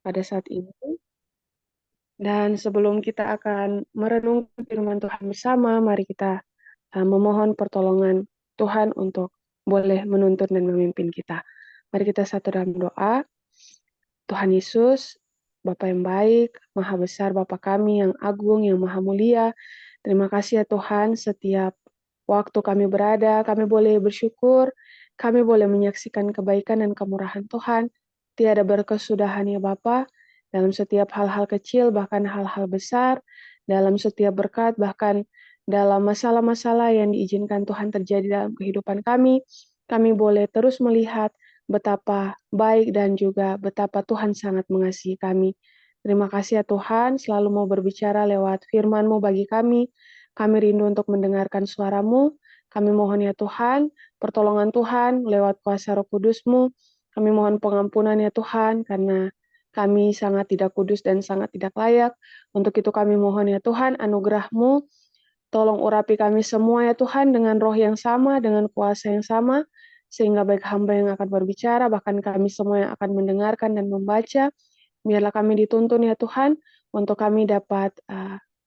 pada saat ini. Dan sebelum kita akan merenungkan firman Tuhan bersama, mari kita memohon pertolongan Tuhan untuk boleh menuntun dan memimpin kita. Mari kita satu dalam doa. Tuhan Yesus, Bapa yang baik, Maha Besar Bapa kami yang agung, yang Maha Mulia. Terima kasih ya Tuhan, setiap waktu kami berada, kami boleh bersyukur, kami boleh menyaksikan kebaikan dan kemurahan Tuhan. Tiada berkesudahan ya Bapa, dalam setiap hal-hal kecil, bahkan hal-hal besar, dalam setiap berkat, bahkan dalam masalah-masalah yang diizinkan Tuhan terjadi dalam kehidupan kami boleh terus melihat betapa baik dan juga betapa Tuhan sangat mengasihi kami. Terima kasih ya Tuhan, selalu mau berbicara lewat firman-Mu bagi kami. Kami rindu untuk mendengarkan suara-Mu. Kami mohon ya Tuhan, pertolongan Tuhan lewat kuasa Roh Kudus-Mu. Kami mohon pengampunan ya Tuhan, karena kami sangat tidak kudus dan sangat tidak layak. Untuk itu kami mohon ya Tuhan, anugerah-Mu. Tolong urapi kami semua ya Tuhan dengan roh yang sama, dengan kuasa yang sama, sehingga baik hamba yang akan berbicara, bahkan kami semua yang akan mendengarkan dan membaca, biarlah kami dituntun ya Tuhan, untuk kami dapat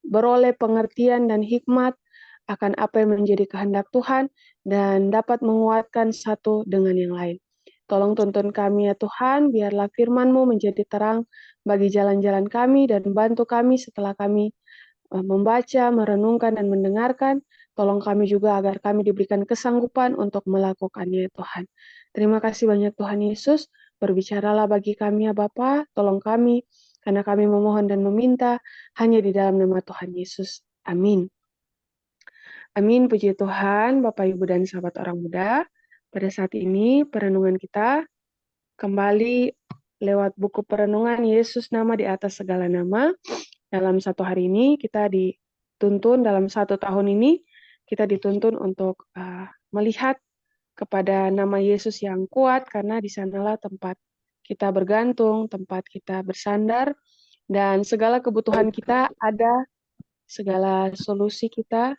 beroleh pengertian dan hikmat akan apa yang menjadi kehendak Tuhan, dan dapat menguatkan satu dengan yang lain. Tolong tuntun kami ya Tuhan, biarlah firman-Mu menjadi terang bagi jalan-jalan kami, dan bantu kami setelah kami membaca, merenungkan, dan mendengarkan. Tolong kami juga agar kami diberikan kesanggupan untuk melakukannya, Tuhan. Terima kasih banyak Tuhan Yesus. Berbicaralah bagi kami ya Bapa, tolong kami, karena kami memohon dan meminta hanya di dalam nama Tuhan Yesus. Amin. Amin, puji Tuhan, Bapak, Ibu, dan sahabat orang muda. Pada saat ini, perenungan kita kembali lewat buku perenungan Yesus Nama di Atas Segala Nama. Dalam satu hari ini kita dituntun, dalam satu tahun ini kita dituntun untuk melihat kepada nama Yesus yang kuat, karena di sanalah tempat kita bergantung, tempat kita bersandar, dan segala kebutuhan kita ada, segala solusi kita,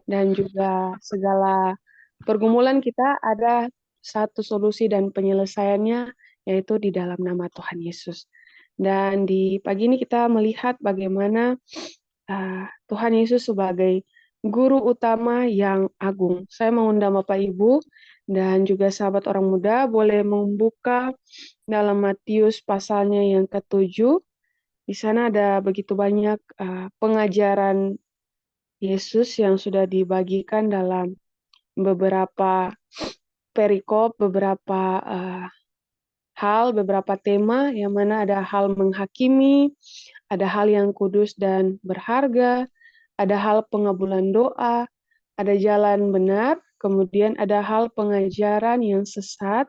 dan juga segala pergumulan kita ada satu solusi dan penyelesaiannya, yaitu di dalam nama Tuhan Yesus. Dan di pagi ini kita melihat bagaimana Tuhan Yesus sebagai guru utama yang agung. Saya mengundang Bapak Ibu dan juga sahabat orang muda boleh membuka dalam Matius pasalnya yang ke-7. Di sana ada begitu banyak pengajaran Yesus yang sudah dibagikan dalam beberapa perikop, beberapa hal, beberapa tema, yang mana ada hal menghakimi, ada hal yang kudus dan berharga, ada hal pengabulan doa, ada jalan benar, kemudian ada hal pengajaran yang sesat,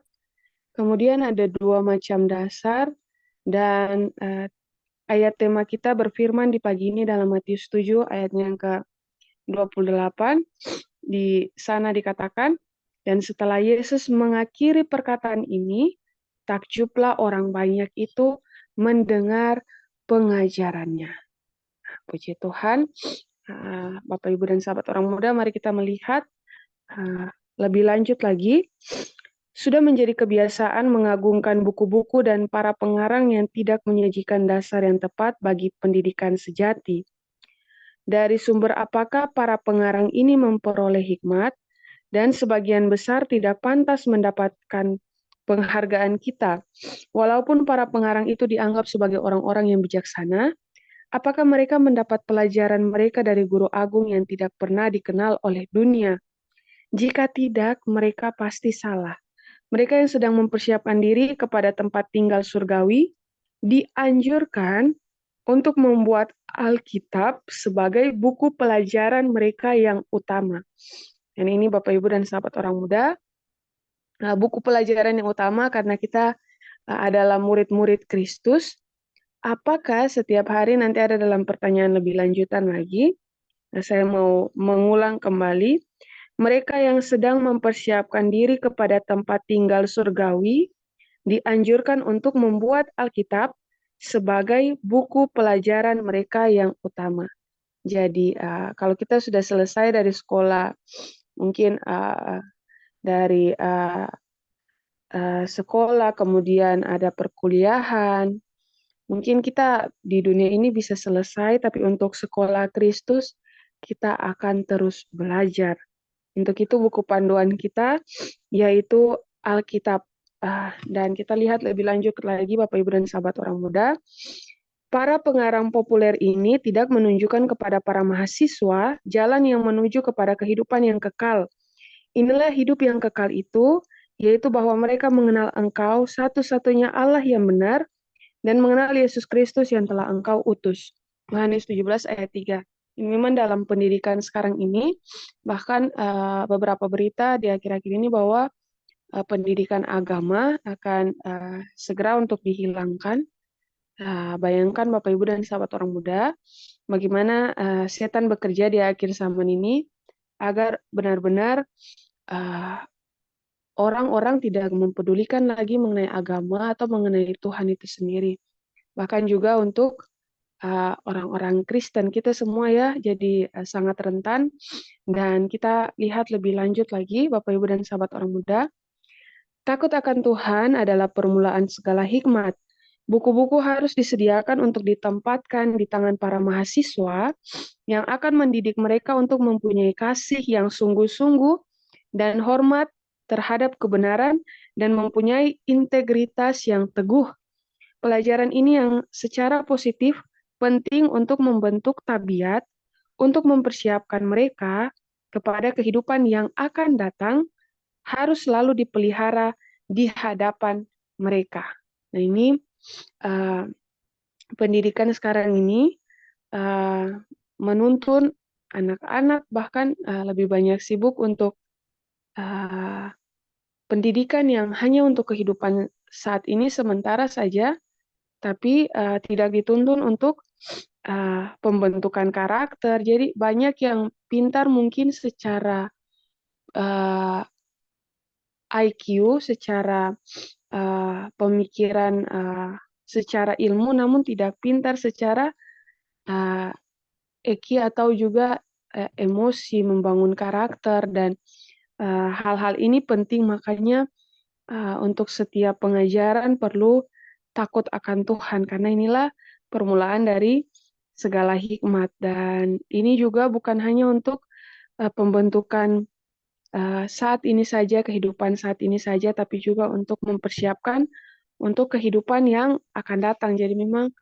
kemudian ada dua macam dasar, dan ayat tema kita berfirman di pagi ini dalam Matius 7 ayatnya yang ke-28. Di sana dikatakan, dan setelah Yesus mengakhiri perkataan ini, takjublah orang banyak itu mendengar pengajarannya. Puji Tuhan. Bapak, Ibu, dan sahabat orang muda, mari kita melihat lebih lanjut lagi. Sudah menjadi kebiasaan mengagungkan buku-buku dan para pengarang yang tidak menyajikan dasar yang tepat bagi pendidikan sejati. Dari sumber apakah para pengarang ini memperoleh hikmat, dan sebagian besar tidak pantas mendapatkan penghargaan kita. Walaupun para pengarang itu dianggap sebagai orang-orang yang bijaksana, apakah mereka mendapat pelajaran mereka dari guru agung yang tidak pernah dikenal oleh dunia? Jika tidak, mereka pasti salah. Mereka yang sedang mempersiapkan diri kepada tempat tinggal surgawi dianjurkan untuk membuat Alkitab sebagai buku pelajaran mereka yang utama. Dan ini Bapak, Ibu, dan sahabat orang muda, buku pelajaran yang utama karena kita adalah murid-murid Kristus. Apakah setiap hari, nanti ada dalam pertanyaan lebih lanjutan lagi, saya mau mengulang kembali, mereka yang sedang mempersiapkan diri kepada tempat tinggal surgawi dianjurkan untuk membuat Alkitab sebagai buku pelajaran mereka yang utama. Jadi kalau kita sudah selesai dari sekolah, mungkin dari sekolah, kemudian ada perkuliahan, Mungkin kita di dunia ini bisa selesai, tapi untuk sekolah Kristus kita akan terus belajar. Untuk itu buku panduan kita yaitu Alkitab. Dan kita lihat lebih lanjut lagi Bapak Ibu dan sahabat orang muda. Para pengarang populer ini tidak menunjukkan kepada para mahasiswa jalan yang menuju kepada kehidupan yang kekal. Inilah hidup yang kekal itu, yaitu bahwa mereka mengenal Engkau satu-satunya Allah yang benar dan mengenal Yesus Kristus yang telah Engkau utus. Yohanes 17 ayat 3. Ini memang dalam pendidikan sekarang ini, bahkan beberapa berita di akhir-akhir ini bahwa pendidikan agama akan segera untuk dihilangkan. Bayangkan Bapak Ibu dan sahabat orang muda, bagaimana setan bekerja di akhir zaman ini agar benar-benar uh, orang-orang tidak mempedulikan lagi mengenai agama atau mengenai Tuhan itu sendiri. Bahkan juga untuk orang-orang Kristen kita semua ya jadi sangat rentan, dan kita lihat lebih lanjut lagi Bapak Ibu dan sahabat orang muda. Takut akan Tuhan adalah permulaan segala hikmat. Buku-buku harus disediakan untuk ditempatkan di tangan para mahasiswa yang akan mendidik mereka untuk mempunyai kasih yang sungguh-sungguh dan hormat terhadap kebenaran dan mempunyai integritas yang teguh. Pelajaran ini yang secara positif penting untuk membentuk tabiat untuk mempersiapkan mereka kepada kehidupan yang akan datang, harus selalu dipelihara di hadapan mereka. Nah, ini uh, pendidikan sekarang ini uh, menuntun anak-anak bahkan lebih banyak sibuk untuk uh, pendidikan yang hanya untuk kehidupan saat ini sementara saja, tapi tidak dituntun untuk pembentukan karakter. Jadi banyak yang pintar mungkin secara uh, IQ, secara pemikiran, secara ilmu, namun tidak pintar secara uh, EQ atau juga emosi, membangun karakter, dan hal-hal ini penting. Makanya untuk setiap pengajaran perlu takut akan Tuhan, karena inilah permulaan dari segala hikmat. Dan ini juga bukan hanya untuk pembentukan saat ini saja, kehidupan saat ini saja, tapi juga untuk mempersiapkan untuk kehidupan yang akan datang. Jadi memang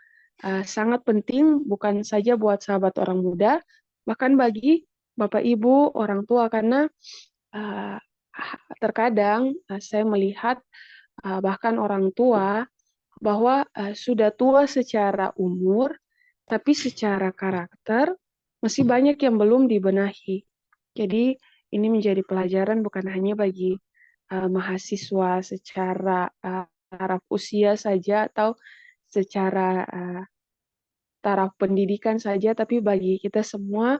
sangat penting bukan saja buat sahabat orang muda, bahkan bagi Bapak Ibu, orang tua, karena uh, terkadang saya melihat bahkan orang tua bahwa sudah tua secara umur, tapi secara karakter masih banyak yang belum dibenahi. Jadi ini menjadi pelajaran bukan hanya bagi mahasiswa secara taraf usia saja atau secara taraf pendidikan saja, tapi bagi kita semua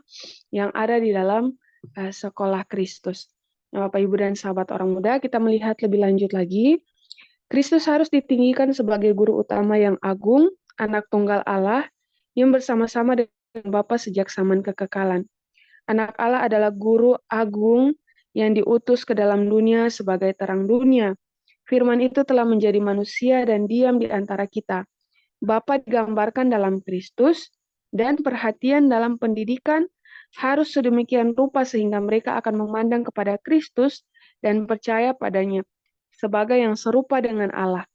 yang ada di dalam sekolah Kristus. Nah, Bapak Ibu dan sahabat orang muda, kita melihat lebih lanjut lagi. Kristus harus ditinggikan sebagai guru utama yang agung, anak tunggal Allah, yang bersama-sama dengan Bapa sejak zaman kekekalan. Anak Allah adalah guru agung yang diutus ke dalam dunia sebagai terang dunia. Firman itu telah menjadi manusia dan diam di antara kita. Bapa digambarkan dalam Kristus, dan perhatian dalam pendidikan harus sedemikian rupa sehingga mereka akan memandang kepada Kristus dan percaya padanya sebagai yang serupa dengan Allah.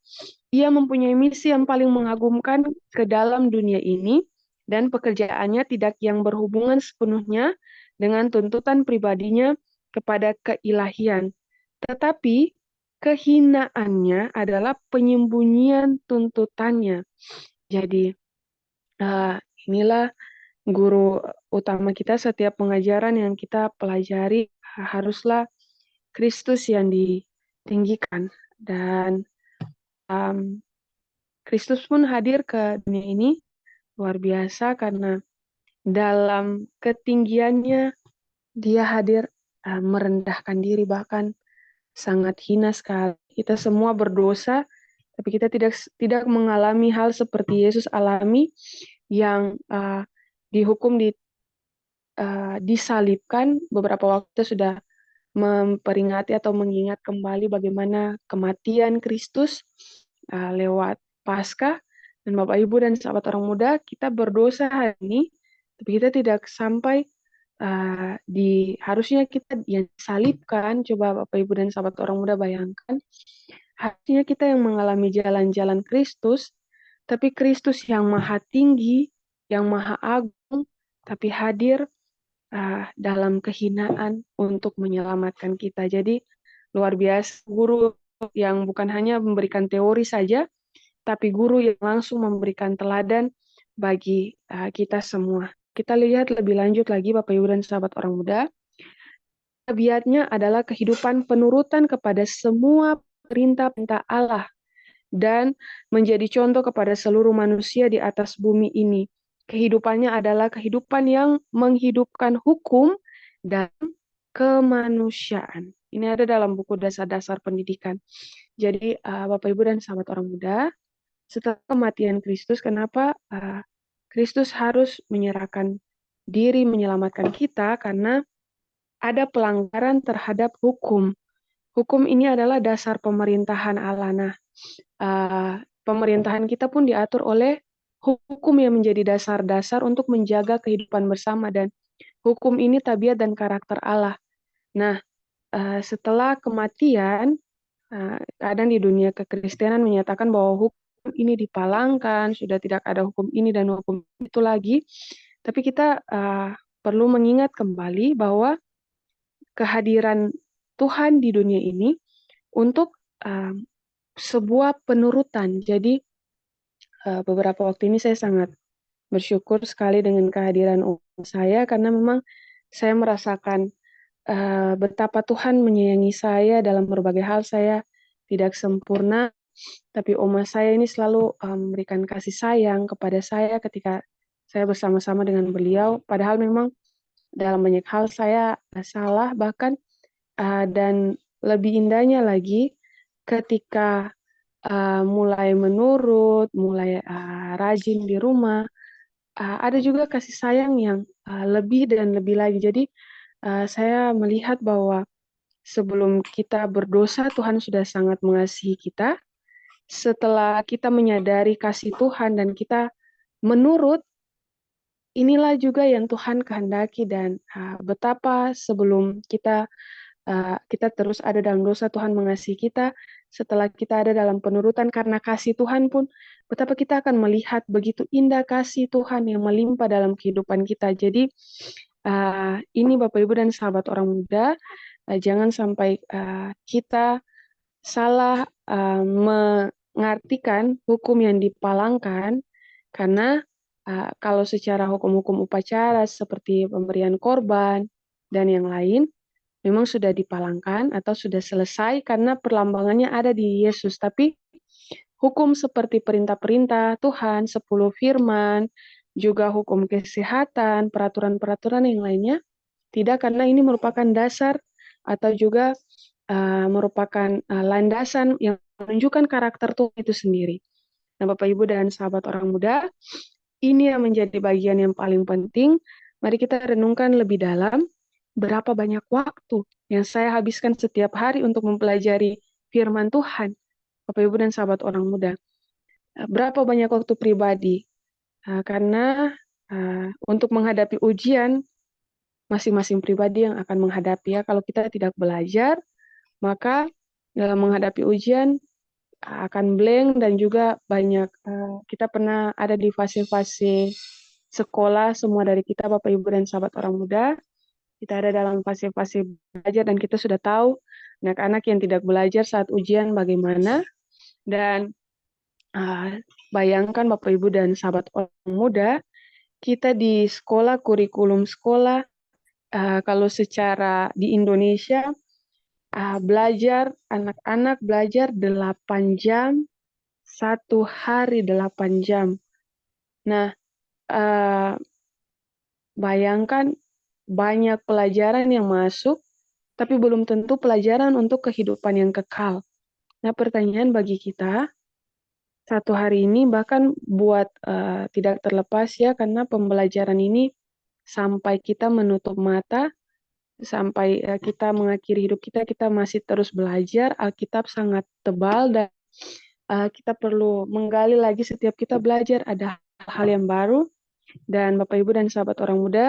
Ia mempunyai misi yang paling mengagumkan ke dalam dunia ini, dan pekerjaannya tidak yang berhubungan sepenuhnya dengan tuntutan pribadinya kepada keilahian, tetapi kehinaannya adalah penyembunyian tuntutannya. Jadi, uh, inilah guru utama kita. Setiap pengajaran yang kita pelajari haruslah Kristus yang ditinggikan. Dan Kristus pun hadir ke dunia ini luar biasa, karena dalam ketinggiannya dia hadir merendahkan diri, bahkan sangat hina sekali. Kita semua berdosa, tapi kita tidak mengalami hal seperti Yesus alami, yang dihukum disalibkan. Beberapa waktu sudah memperingati atau mengingat kembali bagaimana kematian Kristus lewat Paskah, Dan Bapak Ibu dan sahabat orang muda, kita berdosa hari ini, tapi kita tidak sampai harusnya kita yang disalibkan. Coba Bapak Ibu dan sahabat orang muda bayangkan, harusnya kita yang mengalami jalan-jalan Kristus, tapi Kristus yang maha tinggi, yang maha agung, tapi hadir dalam kehinaan untuk menyelamatkan kita. Jadi luar biasa guru yang bukan hanya memberikan teori saja, tapi guru yang langsung memberikan teladan bagi kita semua. Kita lihat lebih lanjut lagi Bapak Ibu dan sahabat orang muda. Tabiatnya adalah kehidupan penurutan kepada semua perintah-perintah Allah dan menjadi contoh kepada seluruh manusia di atas bumi ini. Kehidupannya adalah kehidupan yang menghidupkan hukum dan kemanusiaan. Ini ada dalam buku dasar-dasar pendidikan. Jadi Bapak Ibu dan sahabat orang muda, setelah kematian Kristus, kenapa Kristus harus menyerahkan diri menyelamatkan kita? Karena ada pelanggaran terhadap hukum. Hukum ini adalah dasar pemerintahan Allah. Nah, pemerintahan kita pun diatur oleh hukum yang menjadi dasar-dasar untuk menjaga kehidupan bersama, dan hukum ini tabiat dan karakter Allah. Nah, setelah kematian, kadang di dunia kekristenan menyatakan bahwa hukum ini dipalangkan, sudah tidak ada hukum ini dan hukum itu lagi. Tapi kita perlu mengingat kembali bahwa kehadiran Tuhan di dunia ini untuk sebuah penurutan. Jadi beberapa waktu ini saya sangat bersyukur sekali dengan kehadiran saya, karena memang saya merasakan betapa Tuhan menyayangi saya dalam berbagai hal. Saya tidak sempurna, tapi oma saya ini selalu memberikan kasih sayang kepada saya ketika saya bersama-sama dengan beliau. Padahal memang dalam banyak hal saya salah bahkan, dan lebih indahnya lagi ketika mulai menurut, mulai rajin di rumah, ada juga kasih sayang yang lebih dan lebih lagi. Jadi saya melihat bahwa sebelum kita berdosa, Tuhan sudah sangat mengasihi kita. Setelah kita menyadari kasih Tuhan dan kita menurut, inilah juga yang Tuhan kehendaki. Dan betapa sebelum kita terus ada dalam dosa, Tuhan mengasihi kita. Setelah kita ada dalam penurutan karena kasih Tuhan pun, betapa kita akan melihat begitu indah kasih Tuhan yang melimpah dalam kehidupan kita. Jadi ini Bapak Ibu dan sahabat orang muda, jangan sampai kita salah mengartikan hukum yang dipalangkan, karena kalau secara hukum-hukum upacara seperti pemberian korban dan yang lain, memang sudah dipalangkan atau sudah selesai karena perlambangannya ada di Yesus. Tapi hukum seperti perintah-perintah Tuhan, 10 firman, juga hukum kesehatan, peraturan-peraturan yang lainnya, tidak, karena ini merupakan dasar atau juga merupakan landasan yang menunjukkan karakter Tuhan itu sendiri. Nah, Bapak Ibu dan sahabat orang muda, ini yang menjadi bagian yang paling penting. Mari kita renungkan lebih dalam, berapa banyak waktu yang saya habiskan setiap hari untuk mempelajari firman Tuhan, Bapak Ibu dan sahabat orang muda. Berapa banyak waktu pribadi, karena untuk menghadapi ujian, masing-masing pribadi yang akan menghadapi. Ya, kalau kita tidak belajar, maka dalam menghadapi ujian akan blank, dan juga banyak kita pernah ada di fase-fase sekolah, semua dari kita Bapak Ibu dan sahabat orang muda, kita ada dalam fase-fase belajar dan kita sudah tahu anak-anak yang tidak belajar saat ujian bagaimana. Dan bayangkan Bapak Ibu dan sahabat orang muda, kita di sekolah, kurikulum sekolah, kalau secara di Indonesia, belajar, anak-anak belajar 8 jam, satu hari 8 jam. Nah, bayangkan banyak pelajaran yang masuk, tapi belum tentu pelajaran untuk kehidupan yang kekal. Nah, pertanyaan bagi kita, satu hari ini bahkan buat tidak terlepas ya, karena pembelajaran ini sampai kita menutup mata, sampai kita mengakhiri hidup kita, kita masih terus belajar. Alkitab sangat tebal dan kita perlu menggali lagi setiap kita belajar ada hal yang baru. Dan Bapak Ibu dan sahabat orang muda,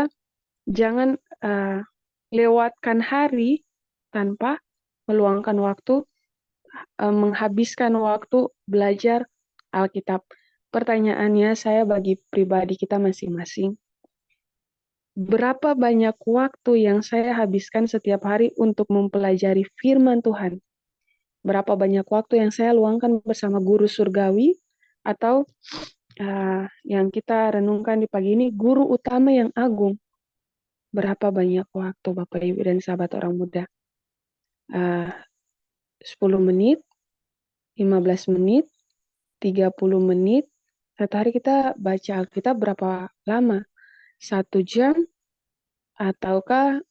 jangan lewatkan hari tanpa meluangkan waktu, menghabiskan waktu belajar Alkitab. Pertanyaannya saya bagi pribadi kita masing-masing, berapa banyak waktu yang saya habiskan setiap hari untuk mempelajari firman Tuhan? Berapa banyak waktu yang saya luangkan bersama guru surgawi atau yang kita renungkan di pagi ini, guru utama yang agung? Berapa banyak waktu Bapak Ibu dan sahabat orang muda? 10 menit, 15 menit, 30 menit. Satu hari kita baca Alkitab berapa lama? 1 jam ataukah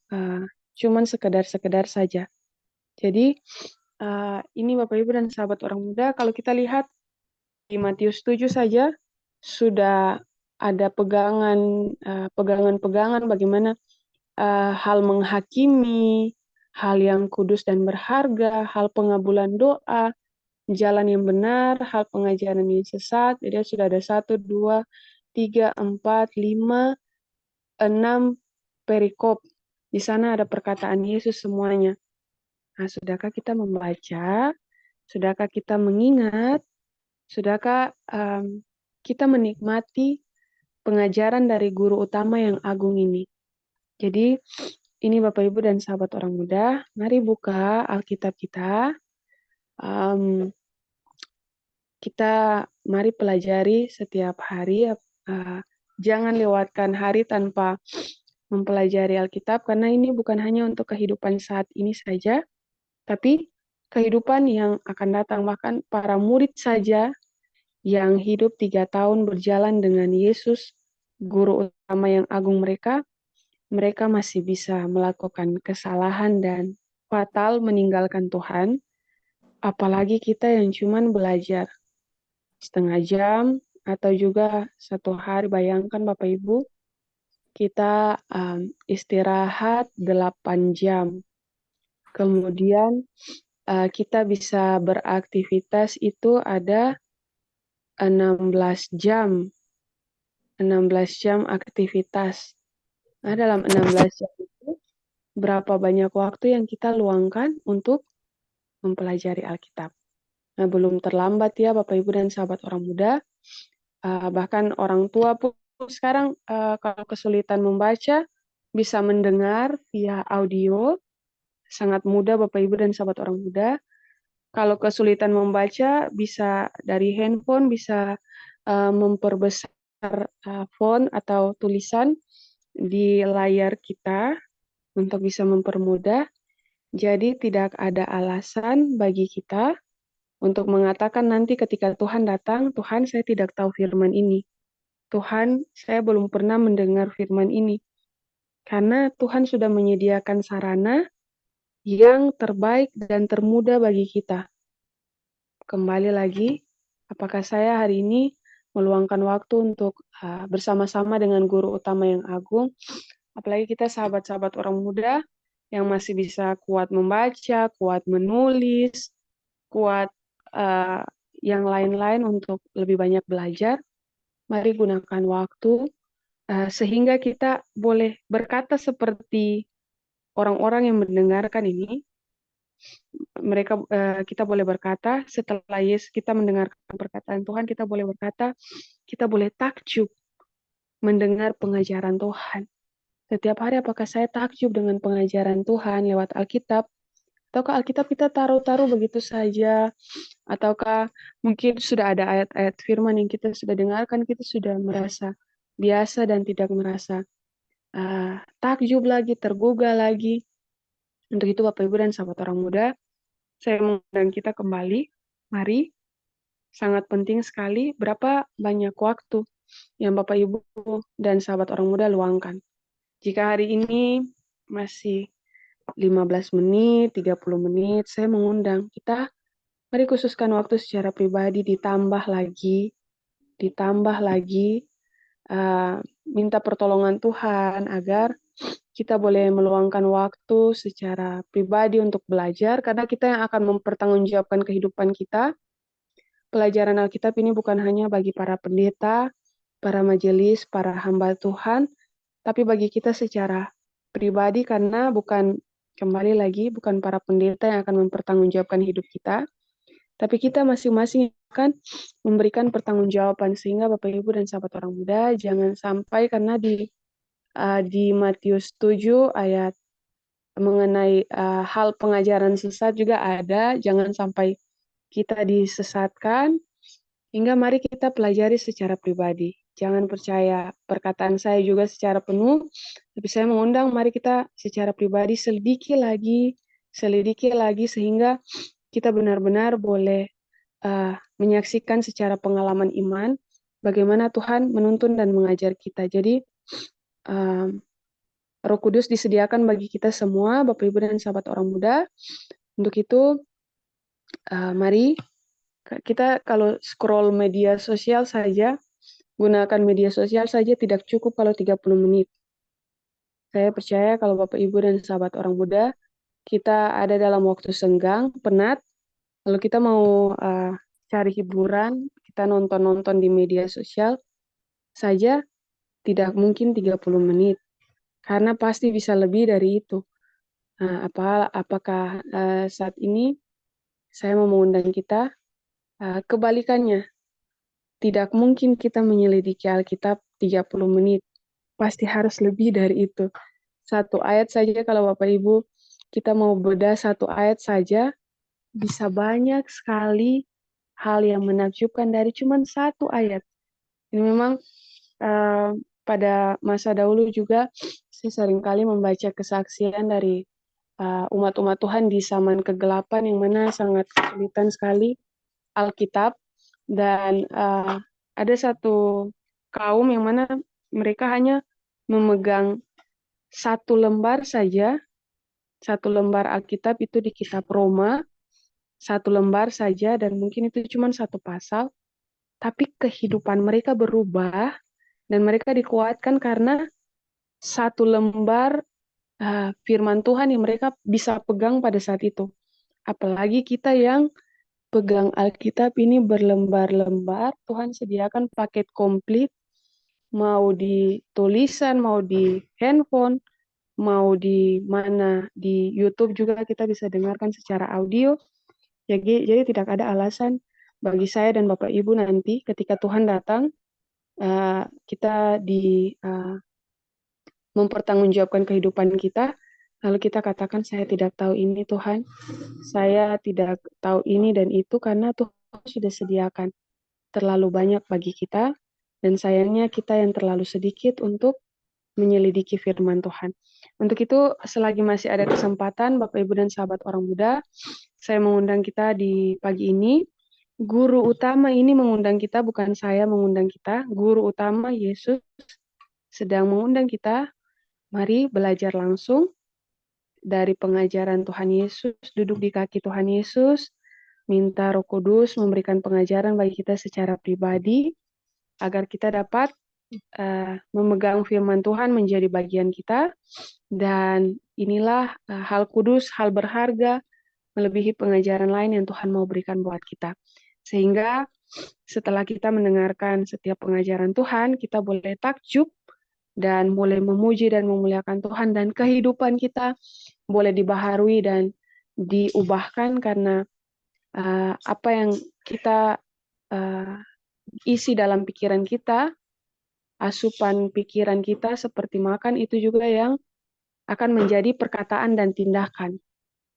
cuman sekedar-sekedar saja? Jadi ini Bapak Ibu dan sahabat orang muda, kalau kita lihat di Matius 7 saja sudah ada pegangan-pegangan bagaimana hal menghakimi, hal yang kudus dan berharga, hal pengabulan doa, jalan yang benar, hal pengajaran yang sesat. Jadi sudah ada 1, 2, 3, 4, 5, 6 perikop. Di sana ada perkataan Yesus semuanya. Nah, sudahkah kita membaca? Sudahkah kita mengingat? Sudahkah kita menikmati pengajaran dari guru utama yang agung ini? Jadi, ini Bapak Ibu dan sahabat orang muda, mari buka Alkitab kita. Kita mari pelajari setiap hari. Jangan lewatkan hari tanpa mempelajari Alkitab, karena ini bukan hanya untuk kehidupan saat ini saja, tapi kehidupan yang akan datang. Bahkan para murid saja yang hidup 3 tahun berjalan dengan Yesus, guru utama yang agung mereka masih bisa melakukan kesalahan dan fatal meninggalkan Tuhan. Apalagi kita yang cuman belajar setengah jam atau juga 1 hari. Bayangkan Bapak Ibu, kita istirahat 8 jam. Kemudian kita bisa beraktivitas itu ada 16 jam. 16 jam aktivitas. Nah, dalam 16 jam itu berapa banyak waktu yang kita luangkan untuk mempelajari Alkitab. Nah, belum terlambat ya Bapak Ibu dan sahabat orang muda. Bahkan orang tua pun sekarang kalau kesulitan membaca, bisa mendengar via audio. Sangat mudah Bapak Ibu dan sahabat orang muda. Kalau kesulitan membaca, bisa dari handphone, bisa memperbesar font atau tulisan di layar kita untuk bisa mempermudah. Jadi tidak ada alasan bagi kita untuk mengatakan nanti ketika Tuhan datang, Tuhan saya tidak tahu firman ini. Tuhan saya belum pernah mendengar firman ini. Karena Tuhan sudah menyediakan sarana yang terbaik dan termudah bagi kita. Kembali lagi, apakah saya hari ini meluangkan waktu untuk bersama-sama dengan guru utama yang agung, apalagi kita sahabat-sahabat orang muda yang masih bisa kuat membaca, kuat menulis, kuat yang lain-lain untuk lebih banyak belajar. Mari gunakan waktu sehingga kita boleh berkata seperti orang-orang yang mendengarkan ini. Kita boleh berkata setelah kita mendengarkan perkataan Tuhan, kita boleh berkata, kita boleh takjub mendengar pengajaran Tuhan. Setiap hari apakah saya takjub dengan pengajaran Tuhan lewat Alkitab? Ataukah Alkitab kita taruh-taruh begitu saja? Ataukah mungkin sudah ada ayat-ayat firman yang kita sudah dengarkan, kita sudah merasa biasa dan tidak merasa takjub lagi, tergugah lagi. Untuk itu Bapak Ibu dan sahabat orang muda, saya mengundang kita kembali. Mari, sangat penting sekali berapa banyak waktu yang Bapak Ibu dan sahabat orang muda luangkan. Jika hari ini masih 15 menit, 30 menit, saya mengundang kita, mari khususkan waktu secara pribadi, ditambah lagi, minta pertolongan Tuhan agar kita boleh meluangkan waktu secara pribadi untuk belajar, karena kita yang akan mempertanggungjawabkan kehidupan kita pelajaran Alkitab ini bukan hanya bagi para pendeta, para majelis, para hamba Tuhan, tapi bagi kita secara pribadi karena kembali lagi, bukan para pendeta yang akan mempertanggungjawabkan hidup kita, tapi kita masing-masing akan memberikan pertanggungjawaban sehingga Bapak Ibu dan sahabat orang muda jangan sampai karena di Matius 7 ayat mengenai hal pengajaran sesat juga ada, jangan sampai kita disesatkan, hingga mari kita pelajari secara pribadi. Jangan percaya perkataan saya juga secara penuh, tapi saya mengundang mari kita secara pribadi selidiki lagi sehingga kita benar-benar boleh menyaksikan secara pengalaman iman bagaimana Tuhan menuntun dan mengajar kita. Jadi Roh Kudus disediakan bagi kita semua, Bapak Ibu dan sahabat orang muda. Untuk itu, mari kita kalau scroll media sosial saja, gunakan media sosial saja tidak cukup kalau 30 menit. Saya percaya kalau Bapak Ibu dan sahabat orang muda, kita ada dalam waktu senggang, penat, lalu kita mau cari hiburan, kita nonton-nonton di media sosial saja, tidak mungkin 30 menit. Karena pasti bisa lebih dari itu. Apakah saat ini saya mau mengundang kita, kebalikannya, tidak mungkin kita menyelidiki Alkitab 30 menit. Pasti harus lebih dari itu. Satu ayat saja kalau Bapak Ibu, kita mau bedah satu ayat saja, bisa banyak sekali hal yang menakjubkan dari cuma satu ayat. Ini memang pada masa dahulu juga saya seringkali membaca kesaksian dari umat-umat Tuhan di zaman kegelapan yang mana sangat kesulitan sekali Alkitab, dan ada satu kaum yang mana mereka hanya memegang satu lembar saja, satu lembar Alkitab itu di kitab Roma, satu lembar saja dan mungkin itu cuma satu pasal, tapi kehidupan mereka berubah dan mereka dikuatkan karena satu lembar firman Tuhan yang mereka bisa pegang pada saat itu. Apalagi kita yang pegang Alkitab ini berlembar-lembar, Tuhan sediakan paket komplit, mau di tulisan, mau di handphone, mau di mana, di YouTube juga kita bisa dengarkan secara audio. Jadi tidak ada alasan bagi saya dan Bapak Ibu nanti ketika Tuhan datang, kita mempertanggungjawabkan kehidupan kita, lalu kita katakan saya tidak tahu ini Tuhan, saya tidak tahu ini dan itu karena Tuhan sudah sediakan terlalu banyak bagi kita, dan sayangnya kita yang terlalu sedikit untuk menyelidiki firman Tuhan. Untuk itu, selagi masih ada kesempatan, Bapak, Ibu, dan sahabat orang muda, saya mengundang kita di pagi ini. Guru utama ini mengundang kita, bukan saya mengundang kita. Guru utama Yesus sedang mengundang kita. Mari belajar langsung dari pengajaran Tuhan Yesus, duduk di kaki Tuhan Yesus, minta Roh Kudus memberikan pengajaran bagi kita secara pribadi, agar kita dapat memegang firman Tuhan menjadi bagian kita, dan inilah hal kudus, hal berharga, melebihi pengajaran lain yang Tuhan mau berikan buat kita. Sehingga setelah kita mendengarkan setiap pengajaran Tuhan, kita boleh takjub dan boleh memuji dan memuliakan Tuhan, dan kehidupan kita boleh dibaharui dan diubahkan karena apa yang kita isi dalam pikiran kita, asupan pikiran kita seperti makan itu juga yang akan menjadi perkataan dan tindakan.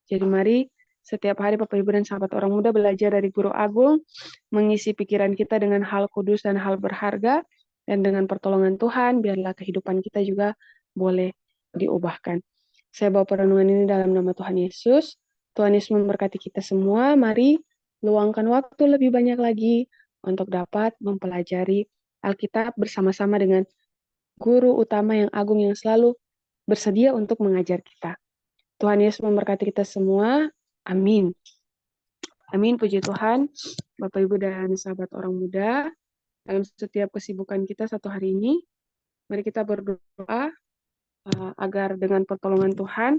Jadi mari setiap hari Bapak Ibu dan sahabat orang muda belajar dari Guru Agung, mengisi pikiran kita dengan hal kudus dan hal berharga, dan dengan pertolongan Tuhan, biarlah kehidupan kita juga boleh diubahkan. Saya bawa perenungan ini dalam nama Tuhan Yesus. Tuhan Yesus memberkati kita semua. Mari luangkan waktu lebih banyak lagi untuk dapat mempelajari Alkitab bersama-sama dengan Guru utama yang agung yang selalu bersedia untuk mengajar kita. Tuhan Yesus memberkati kita semua. Amin. Amin, puji Tuhan. Bapak, Ibu, dan sahabat orang muda, dalam setiap kesibukan kita satu hari ini, mari kita berdoa agar dengan pertolongan Tuhan,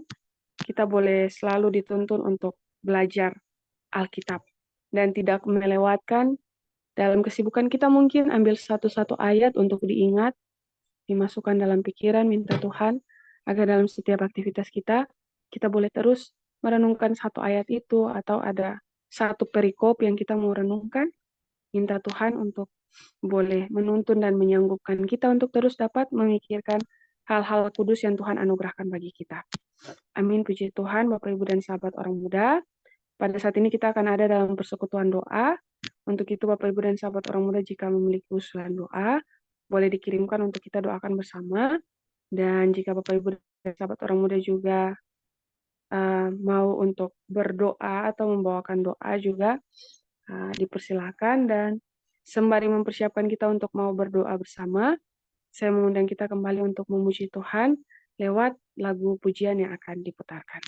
kita boleh selalu dituntun untuk belajar Alkitab dan tidak melewatkan Dalam kesibukan kita mungkin ambil satu-satu ayat untuk diingat, dimasukkan dalam pikiran, minta Tuhan agar dalam setiap aktivitas kita boleh terus merenungkan satu ayat itu, atau ada satu perikop yang kita mau renungkan, minta Tuhan untuk boleh menuntun dan menyanggupkan kita untuk terus dapat memikirkan hal-hal kudus yang Tuhan anugerahkan bagi kita. Amin, puji Tuhan, Bapak, Ibu, dan sahabat orang muda. Pada saat ini kita akan ada dalam persekutuan doa. Untuk itu Bapak, Ibu, dan sahabat orang muda, jika memiliki usulan doa, boleh dikirimkan untuk kita doakan bersama. Dan jika Bapak, Ibu, dan sahabat orang muda juga mau untuk berdoa atau membawakan doa juga, dipersilahkan. Dan sembari mempersiapkan kita untuk mau berdoa bersama, saya mengundang kita kembali untuk memuji Tuhan lewat lagu pujian yang akan diputarkan.